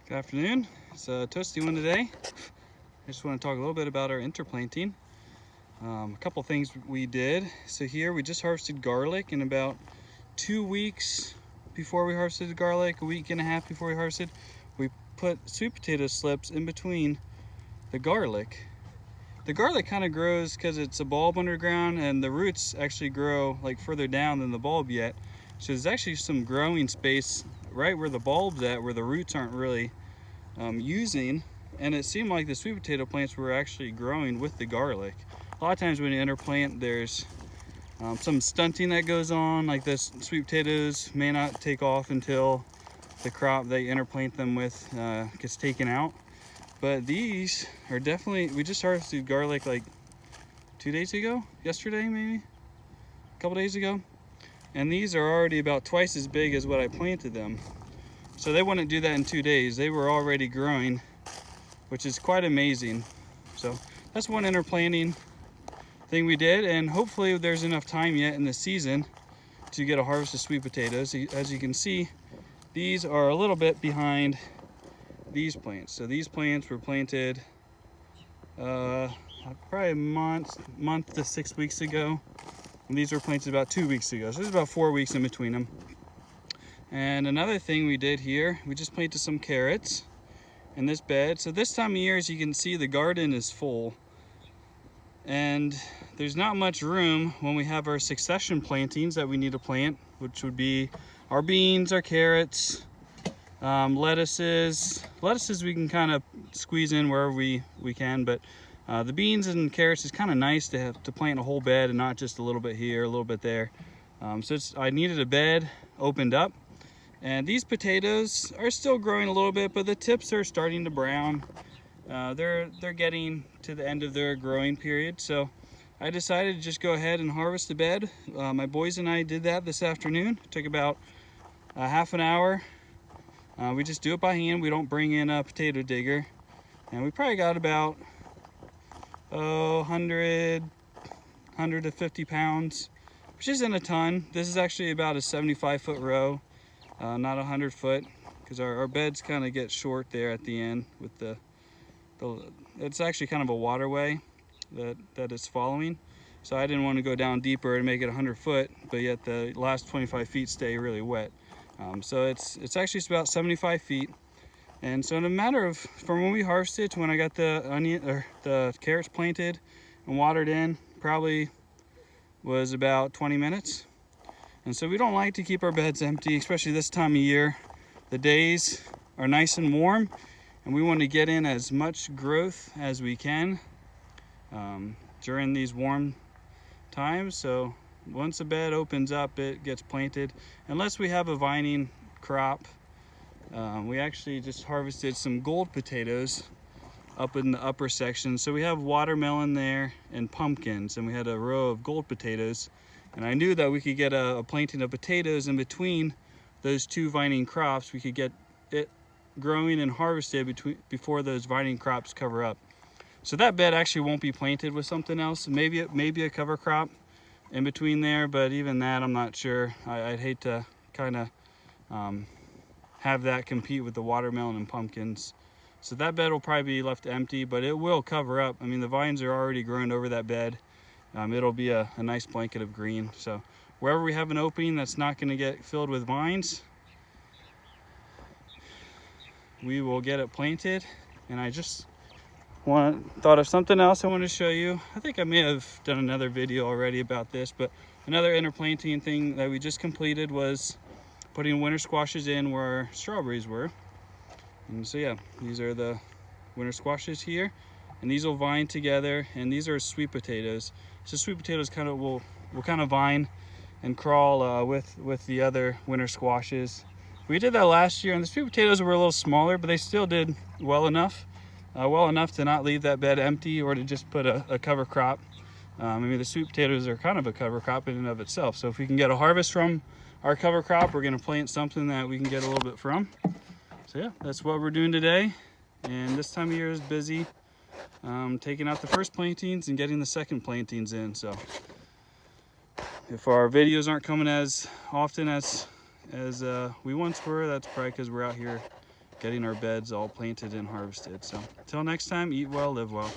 Good afternoon. It's a toasty one today. I just want to talk a little bit about our interplanting. A couple things we did. So here we just harvested garlic, and about 2 weeks before we harvested the garlic, a week and a half before we harvested, we put sweet potato slips in between the garlic. The garlic kind of grows because it's a bulb underground, and the roots actually grow like further down than the bulb yet. So there's actually some growing space right where the bulb's at, where the roots aren't really using, and it seemed like the sweet potato plants were actually growing with the garlic. A lot of times when you interplant, there's some stunting that goes on, like this sweet potatoes may not take off until the crop they interplant them with gets taken out. But these are definitely, we just harvested garlic like 2 days ago, yesterday maybe, a couple days ago. And these are already about twice as big as what I planted them. So they wouldn't do that in 2 days. They were already growing, which is quite amazing. So that's one interplanting thing we did, and hopefully there's enough time yet in the season to get a harvest of sweet potatoes. As you can see, these are a little bit behind these plants. So these plants were planted probably a month to 6 weeks ago. And these were planted about 2 weeks ago. So there's about 4 weeks in between them. And another thing we did here, we just planted some carrots in this bed. So this time of year, as you can see, the garden is full. And there's not much room when we have our succession plantings that we need to plant, which would be our beans, our carrots, lettuces. Lettuces we can kind of squeeze in wherever we can, but the beans and carrots is kind of nice to have to plant a whole bed and not just a little bit here, a little bit there. So I needed a bed opened up. And these potatoes are still growing a little bit, but the tips are starting to brown. They're getting to the end of their growing period. So I decided to just go ahead and harvest the bed. My boys and I did that this afternoon. It took about half an hour. We just do it by hand. We don't bring in a potato digger. And we probably got about 100 to 50 pounds, which isn't a ton. This is actually about a 75-foot row. Not 100 foot, because our beds kind of get short there at the end with it's actually kind of a waterway that it's following. So I didn't want to go down deeper and make it 100 foot, but yet the last 25 feet stay really wet. So it's actually about 75 feet. And so in a matter of, from when we harvested to when I got the carrots planted and watered in, probably was about 20 minutes. And so we don't like to keep our beds empty, especially this time of year. The days are nice and warm, and we want to get in as much growth as we can during these warm times. So once a bed opens up, it gets planted. Unless we have a vining crop, we actually just harvested some gold potatoes up in the upper section. So we have watermelon there and pumpkins, and we had a row of gold potatoes. And I knew that we could get a planting of potatoes in between those two vining crops. We could get it growing and harvested before those vining crops cover up. So that bed actually won't be planted with something else. Maybe a cover crop in between there, but even that I'm not sure. I'd hate to kind of have that compete with the watermelon and pumpkins. So that bed will probably be left empty, but it will cover up. I mean, the vines are already growing over that bed. It'll be a nice blanket of green. So wherever we have an opening that's not going to get filled with vines, we will get it planted. And I just thought of something else I want to show you. I think I may have done another video already about this, but another interplanting thing that we just completed was putting winter squashes in where strawberries were. And so yeah, these are the winter squashes here, and these will vine together, and these are sweet potatoes. So sweet potatoes kind of will kind of vine and crawl with the other winter squashes. We did that last year, and the sweet potatoes were a little smaller, but they still did well enough to not leave that bed empty or to just put a cover crop. I mean, the sweet potatoes are kind of a cover crop in and of itself. So if we can get a harvest from our cover crop, we're going to plant something that we can get a little bit from. So yeah, that's what we're doing today. And this time of year is busy. Taking out the first plantings and getting the second plantings in. So if our videos aren't coming as often as we once were, that's probably because we're out here getting our beds all planted and harvested. So until next time, eat well, live well.